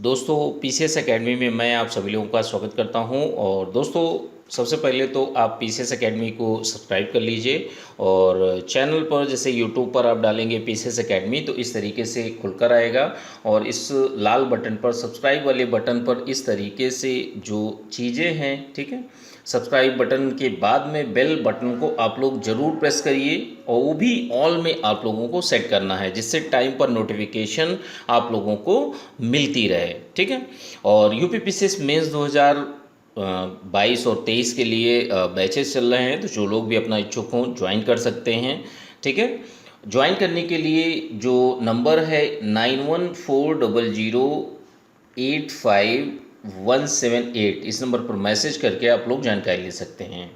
दोस्तों PCS academy में मैं आप सभी लोगों का स्वागत करता हूं। और दोस्तों सबसे पहले तो आप पीसीएस एकेडमी को सब्सक्राइब कर लीजिए। और चैनल पर जैसे यूट्यूब पर आप डालेंगे पीसीएस एकेडमी तो इस तरीके से खुलकर आएगा। और इस लाल बटन पर सब्सक्राइब वाले बटन पर इस तरीके से जो चीज़ें हैं, ठीक है, सब्सक्राइब बटन के बाद में बेल बटन को आप लोग ज़रूर प्रेस करिए और वो भी ऑल में आप लोगों को सेट करना है, जिससे टाइम पर नोटिफिकेशन आप लोगों को मिलती रहे, ठीक है। और यूपीपीसीएस मेंस 2022 और 23 के लिए बैचेस चल रहे हैं, तो जो लोग भी अपना इच्छुक हों ज्वाइन कर सकते हैं, ठीक है। ज्वाइन करने के लिए जो नंबर है 9140085178, इस नंबर पर मैसेज करके आप लोग जानकारी ले सकते हैं।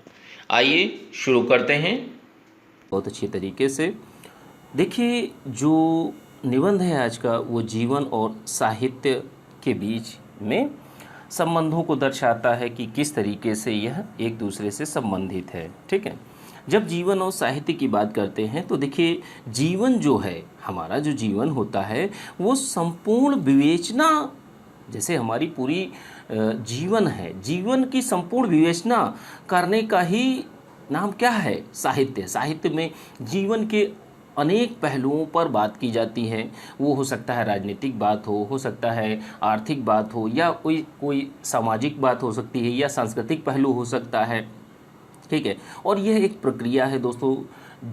आइए शुरू करते हैं बहुत अच्छी तरीके से। देखिए, जो निबंध है आज का वो जीवन और साहित्य के बीच में संबंधों को दर्शाता है कि किस तरीके से यह एक दूसरे से संबंधित है, ठीक है। जब जीवन और साहित्य की बात करते हैं तो देखिए, जीवन जो है, हमारा जो जीवन होता है वो संपूर्ण विवेचना, जैसे हमारी पूरी जीवन है, जीवन की संपूर्ण विवेचना करने का ही नाम क्या है? साहित्य। साहित्य में जीवन के अनेक पहलुओं पर बात की जाती है। वो हो सकता है राजनीतिक बात हो सकता है आर्थिक बात हो, या कोई सामाजिक बात हो सकती है, या सांस्कृतिक पहलू हो सकता है, ठीक है। और यह एक प्रक्रिया है दोस्तों।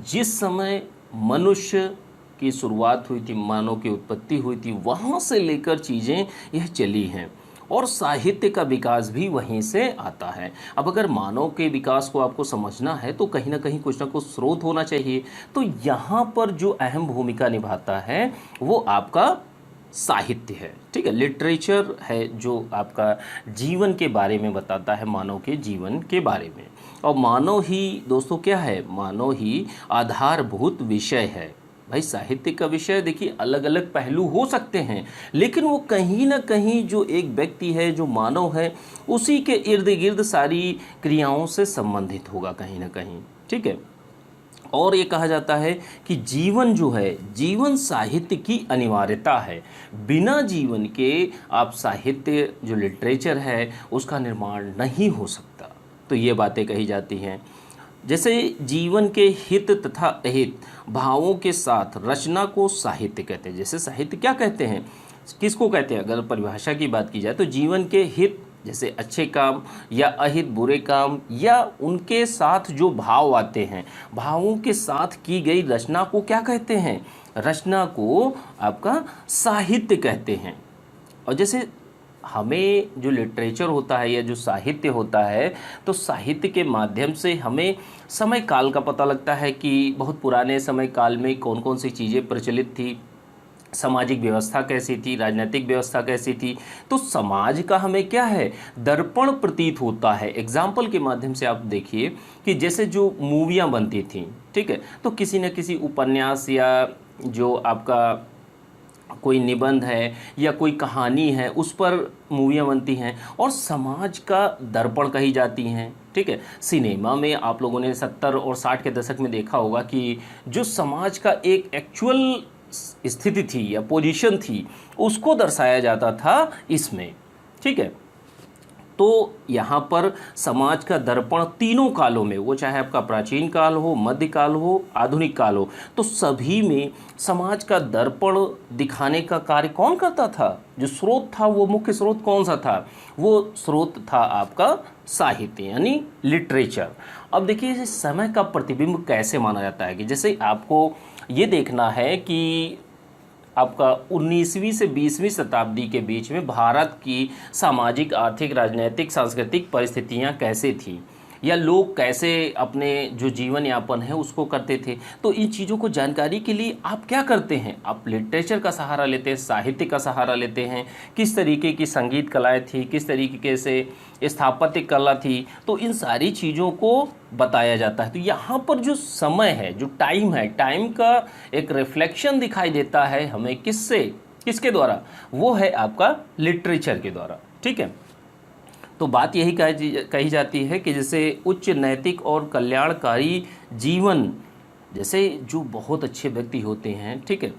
जिस समय मनुष्य की शुरुआत हुई थी, मानव की उत्पत्ति हुई थी, वहाँ से लेकर चीज़ें यह चली हैं, और साहित्य का विकास भी वहीं से आता है। अब अगर मानव के विकास को आपको समझना है तो कहीं ना कहीं कुछ ना कुछ स्रोत होना चाहिए। तो यहाँ पर जो अहम भूमिका निभाता है वो आपका साहित्य है, ठीक है। लिटरेचर है जो आपका जीवन के बारे में बताता है, मानव के जीवन के बारे में। और मानव ही दोस्तों क्या है? मानव ही आधारभूत विषय है। भाई, साहित्य का विषय देखिए अलग अलग पहलू हो सकते हैं, लेकिन वो कहीं ना कहीं जो एक व्यक्ति है, जो मानव है, उसी के इर्द गिर्द सारी क्रियाओं से संबंधित होगा कहीं ना कहीं, ठीक है। और ये कहा जाता है कि जीवन जो है, जीवन साहित्य की अनिवार्यता है। बिना जीवन के आप साहित्य जो लिटरेचर है उसका निर्माण नहीं हो सकता। तो ये बातें कही जाती हैं। जैसे जीवन के हित तथा अहित भावों के साथ रचना को साहित्य कहते हैं। जैसे साहित्य क्या कहते हैं, किसको कहते हैं? अगर परिभाषा की बात की जाए तो जीवन के हित, जैसे अच्छे काम या अहित बुरे काम, या उनके साथ जो भाव आते हैं, भावों के साथ की गई रचना को क्या कहते हैं? रचना को आपका साहित्य कहते हैं। और जैसे हमें जो लिटरेचर होता है या जो साहित्य होता है, तो साहित्य के माध्यम से हमें समय काल का पता लगता है कि बहुत पुराने समय काल में कौन कौन सी चीज़ें प्रचलित थी, सामाजिक व्यवस्था कैसी थी, राजनीतिक व्यवस्था कैसी थी। तो समाज का हमें क्या है? दर्पण प्रतीत होता है। एग्जाम्पल के माध्यम से आप देखिए कि जैसे जो मूवियाँ बनती थी, ठीक है, तो किसी न किसी उपन्यास या जो आपका कोई निबंध है या कोई कहानी है, उस पर मूवियाँ बनती हैं और समाज का दर्पण कही जाती हैं, ठीक है। सिनेमा में आप लोगों ने 70 और 60 के दशक में देखा होगा कि जो समाज का एक एक्चुअल स्थिति थी या पोजीशन थी, उसको दर्शाया जाता था इसमें, ठीक है। तो यहाँ पर समाज का दर्पण तीनों कालों में, वो चाहे आपका प्राचीन काल हो, मध्यकाल हो, आधुनिक काल हो, तो सभी में समाज का दर्पण दिखाने का कार्य कौन करता था? जो स्रोत था, वो मुख्य स्रोत कौन सा था? वो स्रोत था आपका साहित्य, यानी लिटरेचर। अब देखिए, इस समय का प्रतिबिंब कैसे माना जाता है कि जैसे आपको ये देखना है कि आपका 19वीं से 20वीं शताब्दी के बीच में भारत की सामाजिक, आर्थिक, राजनीतिक, सांस्कृतिक परिस्थितियां कैसे थी, या लोग कैसे अपने जो जीवन यापन है उसको करते थे। तो इन चीज़ों को जानकारी के लिए आप क्या करते हैं? आप लिटरेचर का सहारा लेते हैं, साहित्य का सहारा लेते हैं। किस तरीके की संगीत कलाएँ थी, किस तरीके से स्थापत्य कला थी, तो इन सारी चीज़ों को बताया जाता है। तो यहाँ पर जो समय है, जो टाइम है, टाइम का एक रिफ्लेक्शन दिखाई देता है हमें किससे, किसके द्वारा? वो है आपका लिटरेचर के द्वारा, ठीक है। तो बात यही कही जाती है कि जैसे उच्च नैतिक और कल्याणकारी जीवन, जैसे जो बहुत अच्छे व्यक्ति होते हैं, ठीक है,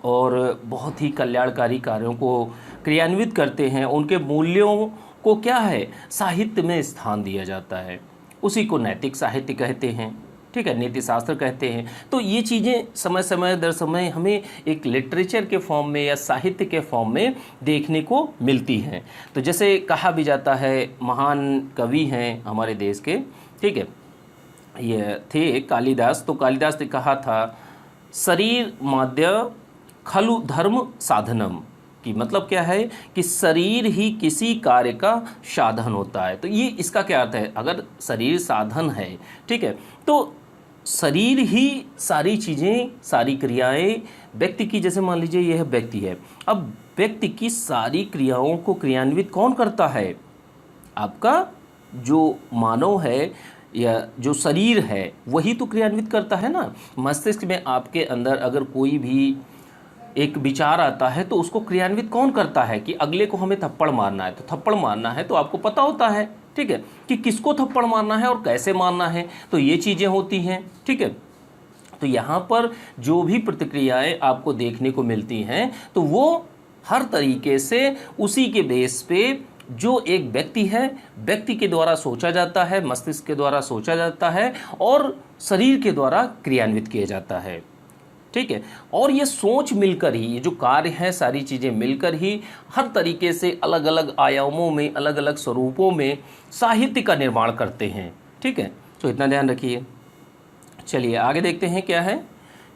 और बहुत ही कल्याणकारी कार्यों को क्रियान्वित करते हैं, उनके मूल्यों को क्या है, साहित्य में स्थान दिया जाता है। उसी को नैतिक साहित्य कहते हैं, ठीक है, नीति शास्त्र कहते हैं। तो ये चीज़ें समय समय दर समय हमें एक लिटरेचर के फॉर्म में या साहित्य के फॉर्म में देखने को मिलती हैं। तो जैसे कहा भी जाता है, महान कवि हैं हमारे देश के, ठीक है, ये थे कालिदास। तो कालिदास ने कहा था, शरीर माद्य खलु धर्म साधनम, कि मतलब क्या है कि शरीर ही किसी कार्य का साधन होता है। तो ये इसका क्या अर्थ है, अगर शरीर साधन है, ठीक है, तो शरीर ही सारी चीज़ें, सारी क्रियाएं व्यक्ति की, जैसे मान लीजिए यह व्यक्ति है, अब व्यक्ति की सारी क्रियाओं को क्रियान्वित कौन करता है, आपका जो मानव है या जो शरीर है वही तो क्रियान्वित करता है ना। मस्तिष्क में आपके अंदर अगर कोई भी एक विचार आता है तो उसको क्रियान्वित कौन करता है, कि अगले को हमें थप्पड़ मारना है, तो थप्पड़ मारना है तो आपको पता होता है, ठीक है, कि किसको थप्पड़ मारना है और कैसे मारना है, तो ये चीज़ें होती हैं, ठीक है। तो यहाँ पर जो भी प्रतिक्रियाएं आपको देखने को मिलती हैं तो वो हर तरीके से उसी के बेस पे जो एक व्यक्ति है, व्यक्ति के द्वारा सोचा जाता है, मस्तिष्क के द्वारा सोचा जाता है और शरीर के द्वारा क्रियान्वित किया जाता है, ठीक है। और ये सोच मिलकर ही, ये जो कार्य है, सारी चीज़ें मिलकर ही हर तरीके से अलग अलग आयामों में, अलग अलग स्वरूपों में साहित्य का निर्माण करते हैं, ठीक है। तो इतना ध्यान रखिए। चलिए आगे देखते हैं क्या है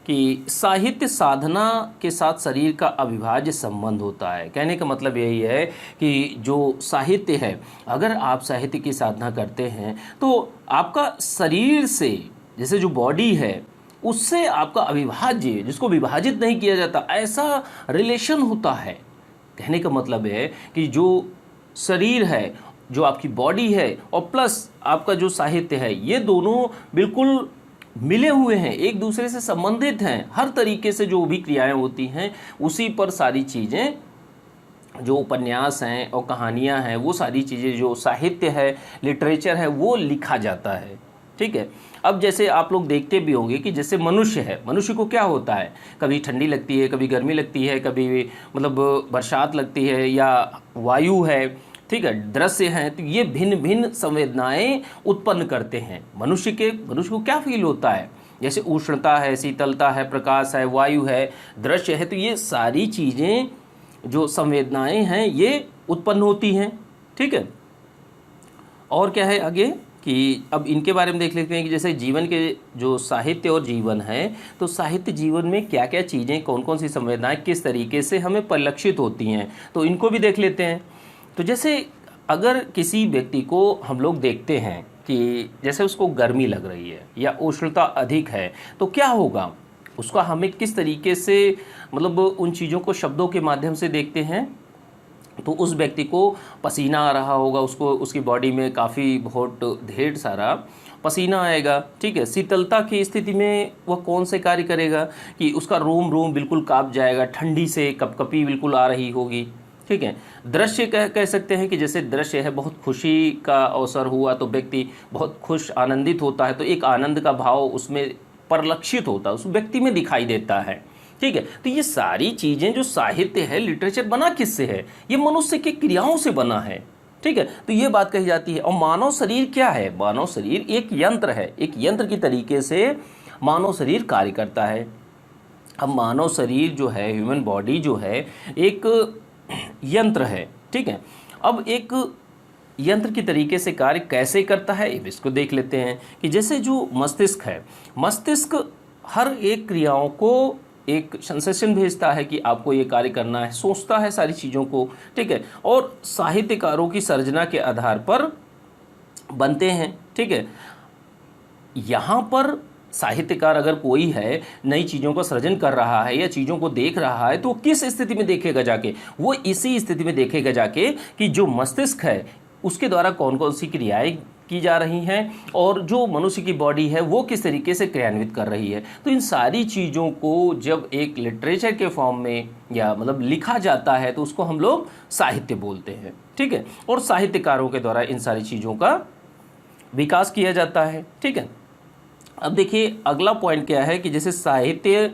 कि साहित्य साधना के साथ शरीर का अविभाज्य संबंध होता है। कहने का मतलब यही है कि जो साहित्य है, अगर आप साहित्य की साधना करते हैं तो आपका शरीर से, जैसे जो बॉडी है उससे आपका अविभाज्य, जिसको विभाजित नहीं किया जाता, ऐसा रिलेशन होता है। कहने का मतलब है कि जो शरीर है, जो आपकी बॉडी है और प्लस आपका जो साहित्य है, ये दोनों बिल्कुल मिले हुए हैं, एक दूसरे से संबंधित हैं। हर तरीके से जो भी क्रियाएं होती हैं उसी पर सारी चीज़ें, जो उपन्यास हैं और कहानियां हैं, वो सारी चीज़ें, जो साहित्य है, लिटरेचर है, वो लिखा जाता है, ठीक है। अब जैसे आप लोग देखते भी होंगे कि जैसे मनुष्य है, मनुष्य को क्या होता है, कभी ठंडी लगती है, कभी गर्मी लगती है, कभी मतलब बरसात लगती है या वायु है, ठीक है, दृश्य हैं, तो ये भिन्न भिन्न संवेदनाएं उत्पन्न करते हैं। मनुष्य को क्या फील होता है, जैसे उष्णता है, शीतलता है, प्रकाश है, वायु है, दृश्य है, तो ये सारी चीज़ें जो संवेदनाएं हैं ये उत्पन्न होती हैं, ठीक है। और क्या है आगे कि अब इनके बारे में देख लेते हैं कि जैसे जीवन के जो साहित्य और जीवन है, तो साहित्य जीवन में क्या क्या चीज़ें, कौन कौन सी संवेदनाएं किस तरीके से हमें परिलक्षित होती हैं, तो इनको भी देख लेते हैं। तो जैसे अगर किसी व्यक्ति को हम लोग देखते हैं कि जैसे उसको गर्मी लग रही है या उष्णता अधिक है, तो क्या होगा, उसका हमें किस तरीके से, मतलब उन चीज़ों को शब्दों के माध्यम से देखते हैं, तो उस व्यक्ति को पसीना आ रहा होगा, उसको उसकी बॉडी में काफ़ी बहुत ढेर सारा पसीना आएगा, ठीक है। शीतलता की स्थिति में वह कौन से कार्य करेगा कि उसका रोम रोम बिल्कुल काँप जाएगा, ठंडी से कपकपी बिल्कुल आ रही होगी, ठीक है। दृश्य कह सकते हैं कि जैसे दृश्य है, बहुत खुशी का अवसर हुआ तो व्यक्ति बहुत खुश, आनंदित होता है, तो एक आनंद का भाव उसमें परिलक्षित होता है, उस व्यक्ति में दिखाई देता है, ठीक है। तो ये सारी चीज़ें जो साहित्य है, लिटरेचर बना किससे है, ये मनुष्य की क्रियाओं से बना है, ठीक है। तो ये बात कही जाती है। और मानव शरीर क्या है, मानव शरीर एक यंत्र है, एक यंत्र की तरीके से मानव शरीर कार्य करता है। अब मानव शरीर जो है, ह्यूमन बॉडी जो है, एक यंत्र है, ठीक है। अब एक यंत्र की तरीके से कार्य कैसे करता है, इसको देख लेते हैं कि जैसे जो मस्तिष्क है, मस्तिष्क हर एक क्रियाओं को एक सेंसेशन भेजता है कि आपको ये कार्य करना है, सोचता है सारी चीज़ों को, ठीक है। और साहित्यकारों की सर्जना के आधार पर बनते हैं, ठीक है। यहाँ पर साहित्यकार अगर कोई है, नई चीज़ों का सृजन कर रहा है या चीज़ों को देख रहा है, तो किस स्थिति में देखेगा जाके, वो इसी स्थिति में देखेगा जाके कि जो मस्तिष्क है उसके द्वारा कौन कौन सी क्रियाएं की जा रही हैं और जो मनुष्य की बॉडी है वो किस तरीके से क्रियान्वित कर रही है। तो इन सारी चीज़ों को जब एक लिटरेचर के फॉर्म में या मतलब लिखा जाता है तो उसको हम लोग साहित्य बोलते हैं, ठीक है। और साहित्यकारों के द्वारा इन सारी चीज़ों का विकास किया जाता है, ठीक है। अब देखिए अगला पॉइंट क्या है कि जैसे साहित्य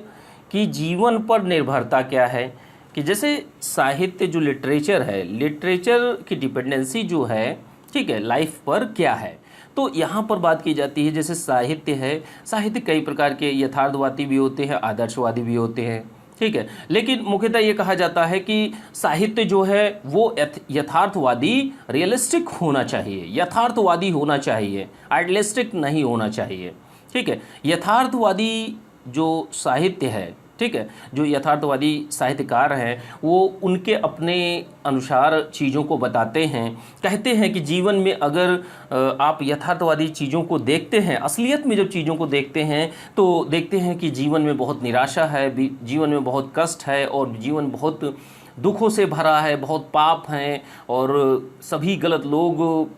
की जीवन पर निर्भरता क्या है, कि जैसे साहित्य जो लिटरेचर है, लिटरेचर की डिपेंडेंसी जो है, ठीक है, लाइफ पर क्या है। तो यहाँ पर बात की जाती है जैसे साहित्य है, साहित्य कई प्रकार के यथार्थवादी भी होते हैं, आदर्शवादी भी होते हैं, ठीक है। लेकिन मुख्यतः ये कहा जाता है कि साहित्य जो है वो यथार्थवादी, रियलिस्टिक होना चाहिए, यथार्थवादी होना चाहिए, आइडियलिस्टिक नहीं होना चाहिए, ठीक है। यथार्थवादी जो साहित्य है, ठीक है, जो यथार्थवादी साहित्यकार हैं वो उनके अपने अनुसार चीज़ों को बताते हैं, कहते हैं कि जीवन में अगर आप यथार्थवादी चीज़ों को देखते हैं, असलियत में जब चीज़ों को देखते हैं तो देखते हैं कि जीवन में बहुत निराशा है, जीवन में बहुत कष्ट है और जीवन बहुत दुखों से भरा है, बहुत पाप हैं और सभी गलत लोग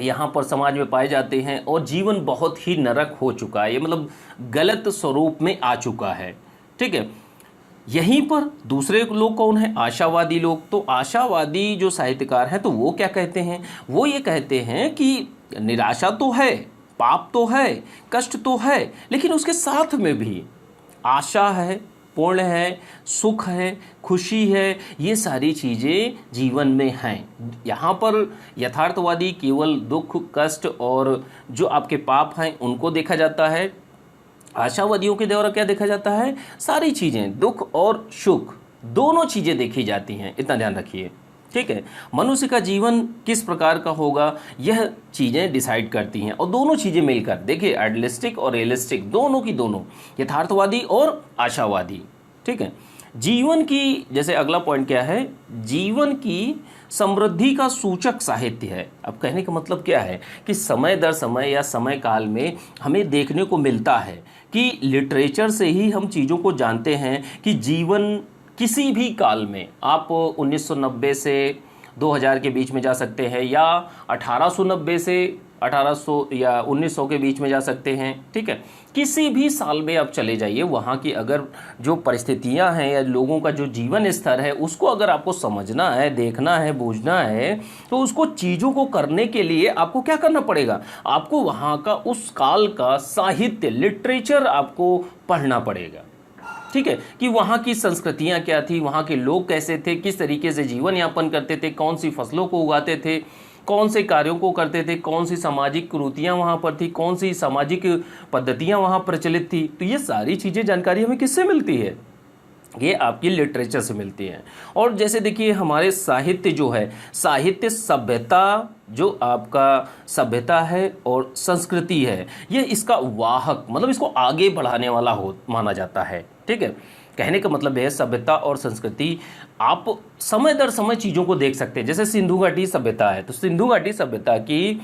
यहाँ पर समाज में पाए जाते हैं और जीवन बहुत ही नरक हो चुका है, ये मतलब गलत स्वरूप में आ चुका है, ठीक है। यहीं पर दूसरे लोग कौन है, आशावादी लोग। तो आशावादी जो साहित्यकार हैं तो वो क्या कहते हैं, वो ये कहते हैं कि निराशा तो है, पाप तो है, कष्ट तो है, लेकिन उसके साथ में भी आशा है, पूर्ण है, सुख है, खुशी है, ये सारी चीज़ें जीवन में हैं। यहाँ पर यथार्थवादी केवल दुख, कष्ट और जो आपके पाप हैं उनको देखा जाता है, आशावादियों के द्वारा क्या देखा जाता है, सारी चीज़ें, दुख और सुख दोनों चीज़ें देखी जाती हैं, इतना ध्यान रखिए, ठीक है। मनुष्य का जीवन किस प्रकार का होगा यह चीज़ें डिसाइड करती हैं और दोनों चीज़ें मिलकर देखिए, आइडियलिस्टिक और रियलिस्टिक दोनों की दोनों, यथार्थवादी और आशावादी, ठीक है। जीवन की, जैसे अगला पॉइंट क्या है, जीवन की समृद्धि का सूचक साहित्य है। अब कहने का मतलब क्या है कि समय दर समय या समय काल में हमें देखने को मिलता है कि लिटरेचर से ही हम चीज़ों को जानते हैं कि जीवन किसी भी काल में, आप 1990 से 2000 के बीच में जा सकते हैं या 1890 से 1800 या 1900 के बीच में जा सकते हैं, ठीक है। किसी भी साल में आप चले जाइए, वहाँ की अगर जो परिस्थितियाँ हैं या लोगों का जो जीवन स्तर है उसको अगर आपको समझना है, देखना है, बूझना है, तो उसको चीज़ों को करने के लिए आपको क्या करना पड़ेगा, आपको वहाँ का उस काल का साहित्य, लिटरेचर आपको पढ़ना पड़ेगा, ठीक है, कि वहाँ की संस्कृतियाँ क्या थी, वहाँ के लोग कैसे थे, किस तरीके से जीवन यापन करते थे, कौन सी फसलों को उगाते थे, कौन से कार्यों को करते थे, कौन सी सामाजिक कुरीतियाँ वहाँ पर थी, कौन सी सामाजिक पद्धतियाँ वहाँ प्रचलित थी। तो ये सारी चीज़ें, जानकारी हमें किससे मिलती है, ये आपकी लिटरेचर से मिलती है। और जैसे देखिए हमारे साहित्य जो है, साहित्य सभ्यता, जो आपका सभ्यता है और संस्कृति है, ये इसका वाहक, मतलब इसको आगे बढ़ाने वाला हो माना जाता है, ठीक है। कहने का मतलब है सभ्यता और संस्कृति, आप समय दर समय चीज़ों को देख सकते हैं। जैसे सिंधु घाटी सभ्यता है, तो सिंधु घाटी सभ्यता की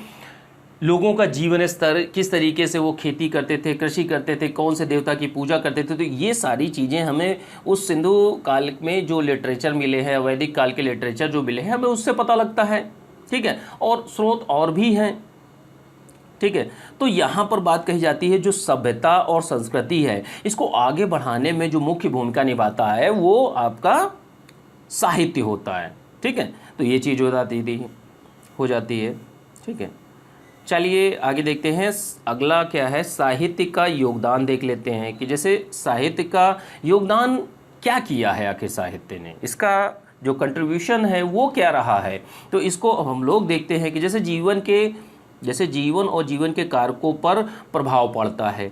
लोगों का जीवन स्तर, किस तरीके से वो खेती करते थे, कृषि करते थे, कौन से देवता की पूजा करते थे, तो ये सारी चीज़ें हमें उस सिंधु काल में जो लिटरेचर मिले हैं, वैदिक काल के लिटरेचर जो मिले हैं, हमें उससे पता लगता है, ठीक है। और स्रोत और भी हैं, ठीक है। तो यहाँ पर बात कही जाती है जो सभ्यता और संस्कृति है, इसको आगे बढ़ाने में जो मुख्य भूमिका निभाता है वो आपका साहित्य होता है, ठीक है। तो ये चीज़ हो जाती है, ठीक है। चलिए आगे देखते हैं, अगला क्या है, साहित्य का योगदान देख लेते हैं कि जैसे साहित्य का योगदान क्या किया है, आखिर साहित्य ने, इसका जो कंट्रीब्यूशन है वो क्या रहा है। तो इसको हम लोग देखते हैं कि जैसे जीवन और जीवन के कारकों पर प्रभाव पड़ता है।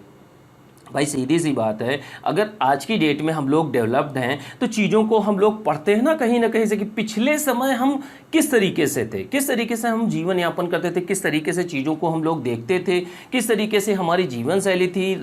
भाई सीधी सी बात है, अगर आज की डेट में हम लोग डेवलप्ड हैं तो चीज़ों को हम लोग पढ़ते हैं ना कहीं से, कि पिछले समय हम किस तरीके से थे, किस तरीके से हम जीवन यापन करते थे, किस तरीके से चीज़ों को हम लोग देखते थे, किस तरीके से हमारी जीवन शैली थी,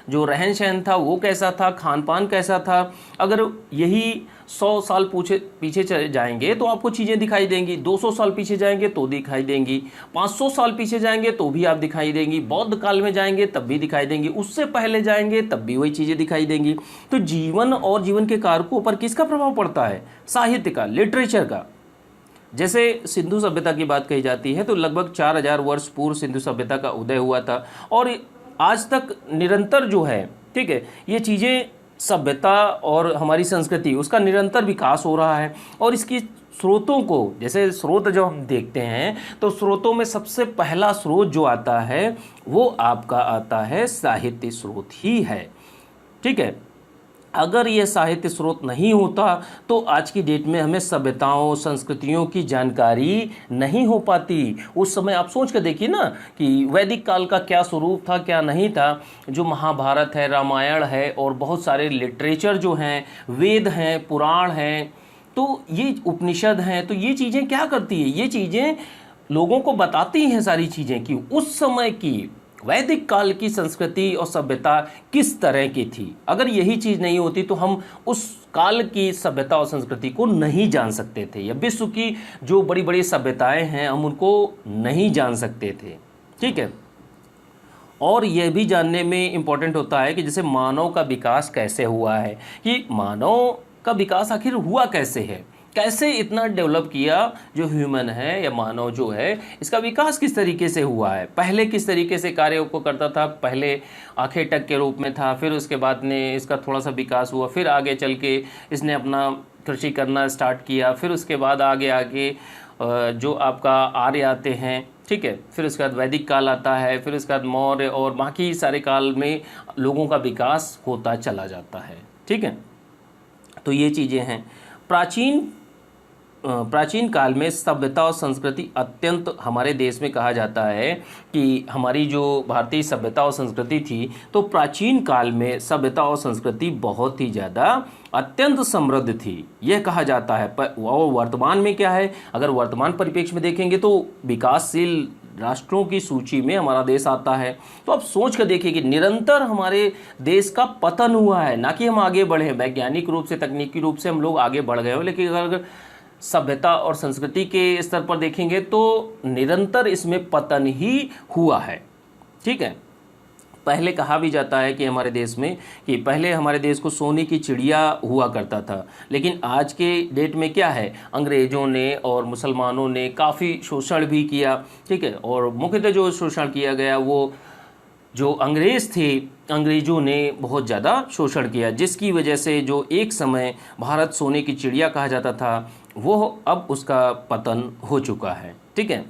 रहन सहन था वो कैसा था, खान पान कैसा था। अगर यही 100 साल पीछे चले जाएंगे तो आपको चीज़ें दिखाई देंगी, 200 साल पीछे जाएंगे तो दिखाई देंगी, 500 साल पीछे जाएंगे तो भी आप दिखाई देंगी, बौद्ध काल में जाएंगे तब भी दिखाई देंगी, उससे पहले जाएंगे तब भी वही चीज़ें दिखाई देंगी। तो जीवन और जीवन के कारकों पर किसका प्रभाव पड़ता है, साहित्य का, लिटरेचर का। जैसे सिंधु सभ्यता की बात कही जाती है तो लगभग 4000 वर्ष पूर्व सिंधु सभ्यता का उदय हुआ था और आज तक निरंतर जो है, ठीक है, ये चीज़ें, सभ्यता और हमारी संस्कृति, उसका निरंतर विकास हो रहा है। और इसकी स्रोतों को, जैसे स्रोत जब हम देखते हैं तो स्रोतों में सबसे पहला स्रोत जो आता है वो आपका आता है साहित्य स्रोत ही है, ठीक है। अगर ये साहित्य स्रोत नहीं होता तो आज की डेट में हमें सभ्यताओं संस्कृतियों की जानकारी नहीं हो पाती। उस समय आप सोच कर देखिए ना कि वैदिक काल का क्या स्वरूप था, क्या नहीं था। जो महाभारत है, रामायण है और बहुत सारे लिटरेचर जो हैं, वेद हैं, पुराण हैं, तो ये उपनिषद हैं, तो ये चीज़ें क्या करती है, ये चीज़ें लोगों को बताती हैं सारी चीज़ें कि उस समय की वैदिक काल की संस्कृति और सभ्यता किस तरह की थी। अगर यही चीज़ नहीं होती तो हम उस काल की सभ्यता और संस्कृति को नहीं जान सकते थे, या विश्व की जो बड़ी बड़ी सभ्यताएं हैं हम उनको नहीं जान सकते थे। ठीक है। और यह भी जानने में इम्पोर्टेंट होता है कि जैसे मानव का विकास कैसे हुआ है, कि मानव का विकास आखिर हुआ कैसे है, कैसे इतना डेवलप किया जो ह्यूमन है या मानव जो है, इसका विकास किस तरीके से हुआ है। पहले किस तरीके से कार्यों को करता था, पहले आखेटक के रूप में था, फिर उसके बाद ने इसका थोड़ा सा विकास हुआ, फिर आगे चल के इसने अपना कृषि करना स्टार्ट किया, फिर उसके बाद आगे आगे जो आपका आर्य आते हैं, ठीक है, फिर उसके बाद वैदिक काल आता है, फिर उसके बाद मौर्य और बाकी सारे काल में लोगों का विकास होता चला जाता है। ठीक है, तो ये चीज़ें हैं। प्राचीन काल में सभ्यता और संस्कृति अत्यंत, हमारे देश में कहा जाता है कि हमारी जो भारतीय सभ्यता और संस्कृति थी, तो प्राचीन काल में सभ्यता और संस्कृति बहुत ही ज़्यादा अत्यंत समृद्ध थी, यह कहा जाता है। पर और वर्तमान में क्या है, अगर वर्तमान परिप्रेक्ष्य में देखेंगे तो विकासशील राष्ट्रों की सूची में हमारा देश आता है। तो आप सोच कर देखिए कि निरंतर हमारे देश का पतन हुआ है, ना कि हम आगे बढ़े हैं। वैज्ञानिक रूप से, तकनीकी रूप से हम लोग आगे बढ़ गए हो, लेकिन अगर सभ्यता और संस्कृति के स्तर पर देखेंगे तो निरंतर इसमें पतन ही हुआ है। ठीक है, पहले कहा भी जाता है कि हमारे देश में, कि पहले हमारे देश को सोने की चिड़िया हुआ करता था, लेकिन आज के डेट में क्या है, अंग्रेज़ों ने और मुसलमानों ने काफ़ी शोषण भी किया। ठीक है, और मुख्यतः जो शोषण किया गया वो जो अंग्रेज़ थे, अंग्रेज़ों ने बहुत ज़्यादा शोषण किया, जिसकी वजह से जो एक समय भारत सोने की चिड़िया कहा जाता था वो अब उसका पतन हो चुका है। ठीक है,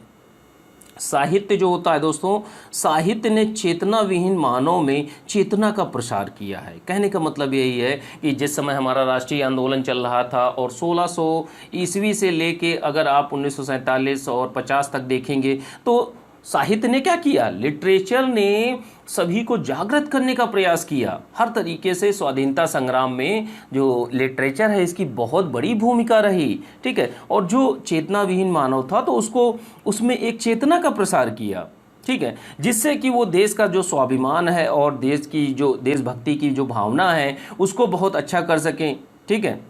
साहित्य जो होता है दोस्तों, साहित्य ने चेतना विहीन मानव में चेतना का प्रसार किया है। कहने का मतलब यही है कि जिस समय हमारा राष्ट्रीय आंदोलन चल रहा था और 1600 ईस्वी से लेके अगर आप 1947 और 50 तक देखेंगे तो साहित्य ने क्या किया, लिटरेचर ने सभी को जागृत करने का प्रयास किया। हर तरीके से स्वाधीनता संग्राम में जो लिटरेचर है इसकी बहुत बड़ी भूमिका रही। ठीक है, और जो चेतना विहीन मानव था तो उसको उसमें एक चेतना का प्रसार किया। ठीक है, जिससे कि वो देश का जो स्वाभिमान है और देश की जो देशभक्ति की जो भावना है उसको बहुत अच्छा कर सकें। ठीक है,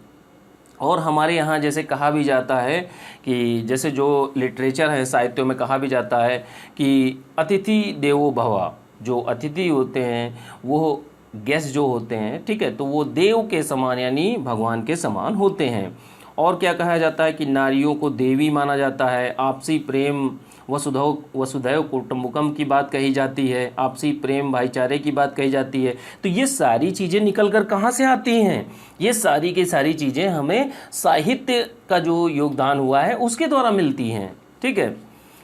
और हमारे यहाँ जैसे कहा भी जाता है कि जैसे जो लिटरेचर है, साहित्यों में कहा भी जाता है कि अतिथि देवो भव, जो अतिथि होते हैं वो गेस्ट जो होते हैं, ठीक है, तो वो देव के समान यानी भगवान के समान होते हैं। और क्या कहा जाता है कि नारियों को देवी माना जाता है, आपसी प्रेम वसुधैव कुटुम्बकम की बात कही जाती है, आपसी प्रेम भाईचारे की बात कही जाती है। तो ये सारी चीज़ें निकल कर कहाँ से आती हैं, ये सारी की सारी चीज़ें हमें साहित्य का जो योगदान हुआ है उसके द्वारा मिलती हैं। ठीक है,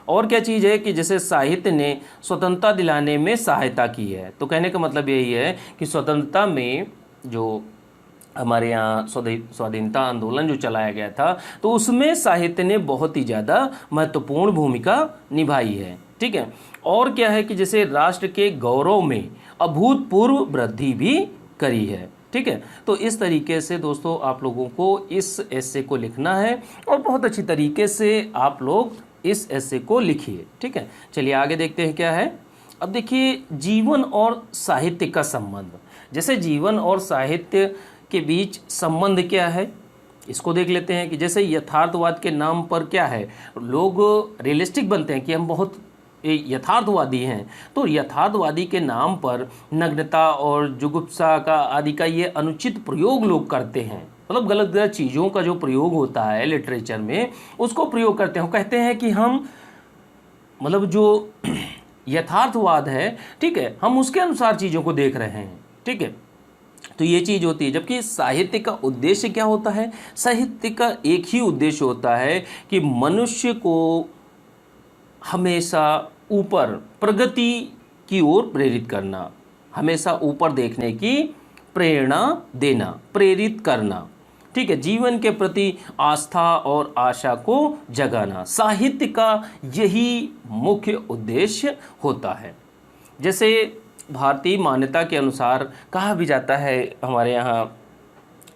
और क्या चीज़ है कि जैसे साहित्य ने स्वतंत्रता दिलाने में सहायता की है। तो कहने का मतलब यही है कि स्वतंत्रता में जो हमारे यहाँ स्वाधीनता आंदोलन जो चलाया गया था तो उसमें साहित्य ने बहुत ही ज़्यादा महत्वपूर्ण भूमिका निभाई है। ठीक है, और क्या है कि जैसे राष्ट्र के गौरव में अभूतपूर्व वृद्धि भी करी है। ठीक है, तो इस तरीके से दोस्तों आप लोगों को इस एस्से को लिखना है और बहुत अच्छी तरीके से आप लोग इस एस्से को लिखिए। ठीक है, चलिए आगे देखते हैं क्या है। अब देखिए जीवन और साहित्य का संबंध, जैसे जीवन और साहित्य के बीच संबंध क्या है इसको देख लेते हैं। कि जैसे यथार्थवाद के नाम पर क्या है, लोग रियलिस्टिक बनते हैं कि हम बहुत यथार्थवादी हैं, तो यथार्थवादी के नाम पर नग्नता और जुगुप्सा का आदि का ये अनुचित प्रयोग लोग करते हैं। मतलब गलत गलत चीज़ों का जो प्रयोग होता है लिटरेचर में उसको प्रयोग करते हैं। कहते हैं कि हम मतलब जो यथार्थवाद है, ठीक है, हम उसके अनुसार चीज़ों को देख रहे हैं। ठीक है, तो ये चीज़ होती है। जबकि साहित्य का उद्देश्य क्या होता है, साहित्य का एक ही उद्देश्य होता है कि मनुष्य को हमेशा ऊपर प्रगति की ओर प्रेरित करना, हमेशा ऊपर देखने की प्रेरणा देना, प्रेरित करना, ठीक है, जीवन के प्रति आस्था और आशा को जगाना। साहित्य का यही मुख्य उद्देश्य होता है। जैसे भारतीय मान्यता के अनुसार कहा भी जाता है हमारे यहाँ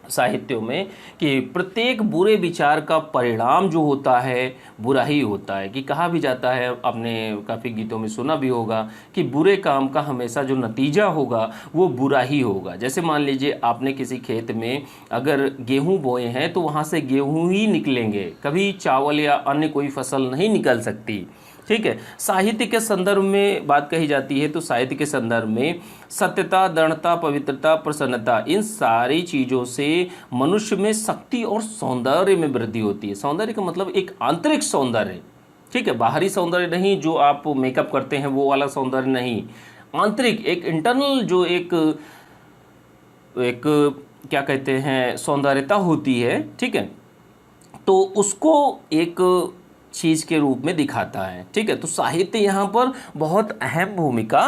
साहित्यों में कि प्रत्येक बुरे विचार का परिणाम जो होता है बुरा ही होता है। कि कहा भी जाता है, आपने काफ़ी गीतों में सुना भी होगा कि बुरे काम का हमेशा जो नतीजा होगा वो बुरा ही होगा। जैसे मान लीजिए आपने किसी खेत में अगर गेहूं बोए हैं तो वहाँ से गेहूं ही निकलेंगे, कभी चावल या अन्य कोई फसल नहीं निकल सकती, ठीक है। साहित्य के संदर्भ में बात कही जाती है तो साहित्य के संदर्भ में सत्यता, दृढ़ता, पवित्रता, प्रसन्नता, इन सारी चीज़ों से मनुष्य में शक्ति और सौंदर्य में वृद्धि होती है। सौंदर्य का मतलब एक आंतरिक सौंदर्य, ठीक है, बाहरी सौंदर्य नहीं जो आप मेकअप करते हैं वो वाला सौंदर्य नहीं, आंतरिक एक इंटरनल जो एक क्या कहते हैं सौंदर्यता होती है, ठीक है, तो उसको एक चीज़ के रूप में दिखाता है, ठीक है। तो साहित्य यहाँ पर बहुत अहम भूमिका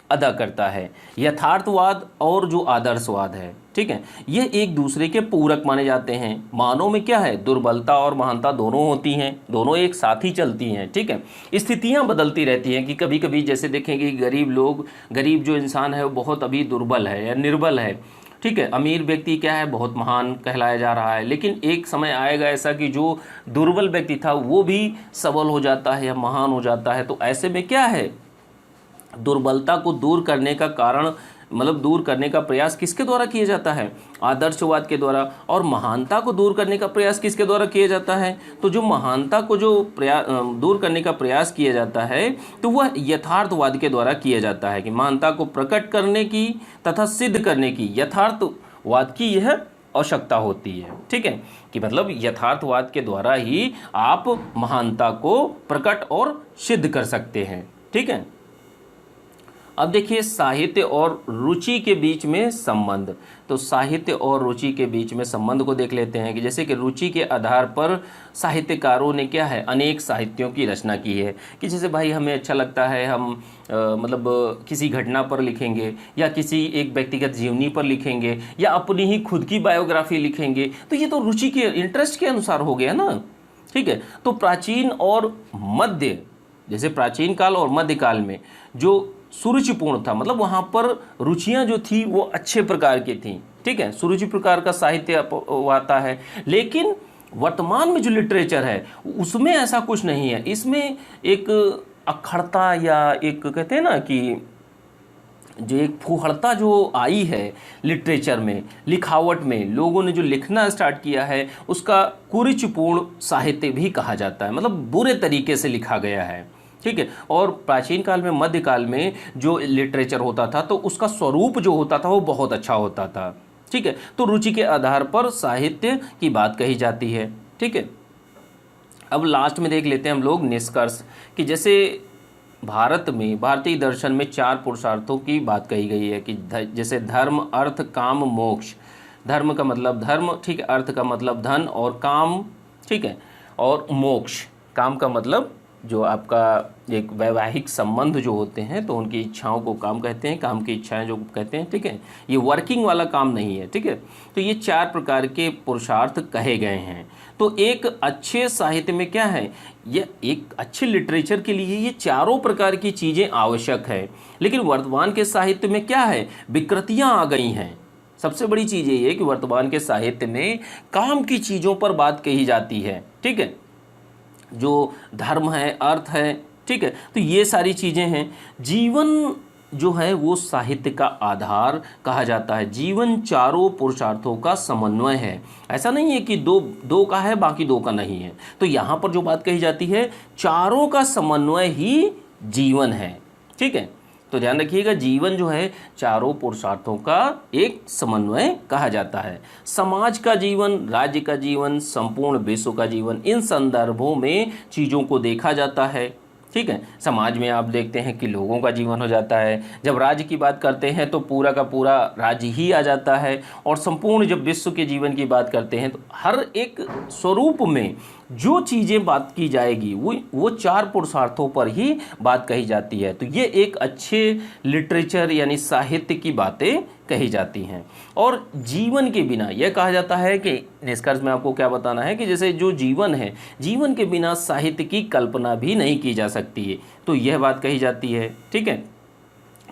अदा करता है। यथार्थवाद और जो आदर्शवाद है, ठीक है, ये एक दूसरे के पूरक माने जाते हैं। मानव में क्या है, दुर्बलता और महानता दोनों होती हैं, दोनों एक साथ ही चलती हैं, ठीक है। स्थितियाँ बदलती रहती हैं कि कभी कभी जैसे देखेंगे गरीब जो इंसान है वो बहुत अभी दुर्बल है या निर्बल है, ठीक है। अमीर व्यक्ति क्या है, बहुत महान कहलाया जा रहा है, लेकिन एक समय आएगा ऐसा कि जो दुर्बल व्यक्ति था वो भी सबल हो जाता है या महान हो जाता है। तो ऐसे में क्या है, दुर्बलता को दूर करने का कारण मतलब दूर करने का प्रयास किसके द्वारा किया जाता है, आदर्शवाद के द्वारा। और महानता को दूर करने का प्रयास किसके द्वारा किया जाता है, तो जो महानता को जो दूर करने का प्रयास किया जाता है तो वह यथार्थवाद के द्वारा किया जाता है। कि महानता को प्रकट करने की तथा सिद्ध करने की यथार्थवाद की यह आवश्यकता होती है, ठीक है। कि मतलब यथार्थवाद के द्वारा ही आप महानता को प्रकट और सिद्ध कर सकते हैं, ठीक है। अब देखिए साहित्य और रुचि के बीच में संबंध। तो साहित्य और रुचि के बीच में संबंध को देख लेते हैं कि जैसे कि रुचि के आधार पर साहित्यकारों ने क्या है, अनेक साहित्यों की रचना की है। कि जैसे भाई हमें अच्छा लगता है हम मतलब किसी घटना पर लिखेंगे या किसी एक व्यक्तिगत जीवनी पर लिखेंगे या अपनी ही खुद की बायोग्राफी लिखेंगे, तो ये तो रुचि के इंटरेस्ट के अनुसार हो गया ना, ठीक है। तो प्राचीन और मध्य, जैसे प्राचीन काल और मध्यकाल में जो सुरुचिपूर्ण था, मतलब वहाँ पर रुचियाँ जो थी वो अच्छे प्रकार की थी, ठीक है, सुरुचि प्रकार का साहित्य आता है। लेकिन वर्तमान में जो लिटरेचर है उसमें ऐसा कुछ नहीं है। इसमें एक अखड़ता या एक कहते हैं ना कि जो एक फूहड़ता जो आई है लिटरेचर में, लिखावट में, लोगों ने जो लिखना स्टार्ट किया है उसका कुरुचिपूर्ण साहित्य भी कहा जाता है, मतलब बुरे तरीके से लिखा गया है, ठीक है। और प्राचीन काल में मध्यकाल में जो लिटरेचर होता था तो उसका स्वरूप जो होता था वो बहुत अच्छा होता था, ठीक है। तो रुचि के आधार पर साहित्य की बात कही जाती है, ठीक है। अब लास्ट में देख लेते हैं हम लोग निष्कर्ष कि जैसे भारत में भारतीय दर्शन में 4 पुरुषार्थों की बात कही गई है कि जैसे धर्म, अर्थ, काम, मोक्ष। धर्म का मतलब धर्म, ठीक है, अर्थ का मतलब धन और काम, ठीक है, और मोक्ष, काम का मतलब जो आपका एक वैवाहिक संबंध जो होते हैं तो उनकी इच्छाओं को काम कहते हैं, काम की इच्छाएं जो कहते हैं, ठीक है। ये वर्किंग वाला काम नहीं है, ठीक है। तो ये 4 प्रकार के पुरुषार्थ कहे गए हैं। तो एक अच्छे साहित्य में क्या है, ये एक अच्छे लिटरेचर के लिए ये चारों प्रकार की चीज़ें आवश्यक है। लेकिन वर्तमान के साहित्य में क्या है, विकृतियाँ आ गई हैं। सबसे बड़ी चीज़ ये है कि वर्तमान के साहित्य में काम की चीज़ों पर बात कही जाती है, ठीक है, जो धर्म है, अर्थ है, ठीक है। तो ये सारी चीज़ें हैं। जीवन जो है वो साहित्य का आधार कहा जाता है। जीवन चारों पुरुषार्थों का समन्वय है। ऐसा नहीं है कि दो का है बाकी 2 का नहीं है। तो यहाँ पर जो बात कही जाती है चारों का समन्वय ही जीवन है, ठीक है। तो ध्यान रखिएगा, जीवन जो है चारों पुरुषार्थों का एक समन्वय कहा जाता है। समाज का जीवन, राज्य का जीवन, संपूर्ण विश्व का जीवन, इन संदर्भों में चीज़ों को देखा जाता है, ठीक है। समाज में आप देखते हैं कि लोगों का जीवन हो जाता है। जब राज्य की बात करते हैं तो पूरा का पूरा राज्य ही आ जाता है। और संपूर्ण जब विश्व के जीवन की बात करते हैं तो हर एक स्वरूप में जो चीज़ें बात की जाएगी वो चार पुरुषार्थों पर ही बात कही जाती है। तो ये एक अच्छे लिटरेचर यानी साहित्य की बातें कही जाती हैं। और जीवन के बिना यह कहा जाता है कि निष्कर्ष में आपको क्या बताना है कि जैसे जो जीवन है, जीवन के बिना साहित्य की कल्पना भी नहीं की जा सकती है, तो यह बात कही जाती है। ठीक है,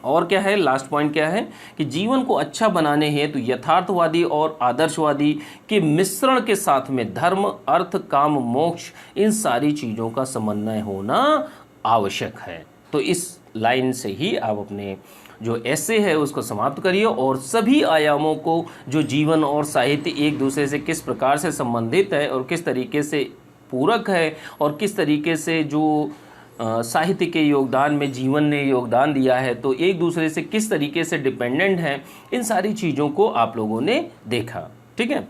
और क्या है, लास्ट पॉइंट क्या है कि जीवन को अच्छा बनाने हेतु यथार्थवादी और आदर्शवादी के मिश्रण के साथ में धर्म, अर्थ, काम, मोक्ष, इन सारी चीज़ों का समन्वय होना आवश्यक है। तो इस लाइन से ही आप अपने जो ऐसे है उसको समाप्त करिए और सभी आयामों को, जो जीवन और साहित्य एक दूसरे से किस प्रकार से संबंधित है और किस तरीके से पूरक है और किस तरीके से जो साहित्य के योगदान में जीवन ने योगदान दिया है, तो एक दूसरे से किस तरीके से डिपेंडेंट है, इन सारी चीज़ों को आप लोगों ने देखा। ठीक है,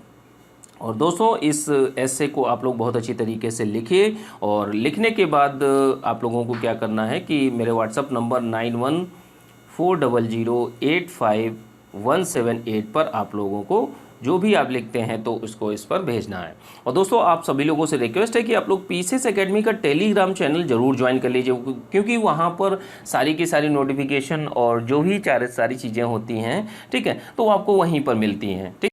और दोस्तों इस ऐसे को आप लोग बहुत अच्छी तरीके से लिखिए और लिखने के बाद आप लोगों को क्या करना है कि मेरे व्हाट्सअप नंबर 9140085178 पर आप लोगों को जो भी आप लिखते हैं तो उसको इस पर भेजना है। और दोस्तों आप सभी लोगों से रिक्वेस्ट है कि आप लोग पीसीएस एकेडमी का टेलीग्राम चैनल जरूर ज्वाइन कर लीजिए, क्योंकि वहाँ पर सारी की सारी नोटिफिकेशन और जो भी सारी चीज़ें होती हैं, ठीक है, तो आपको वहीं पर मिलती हैं। ठीक।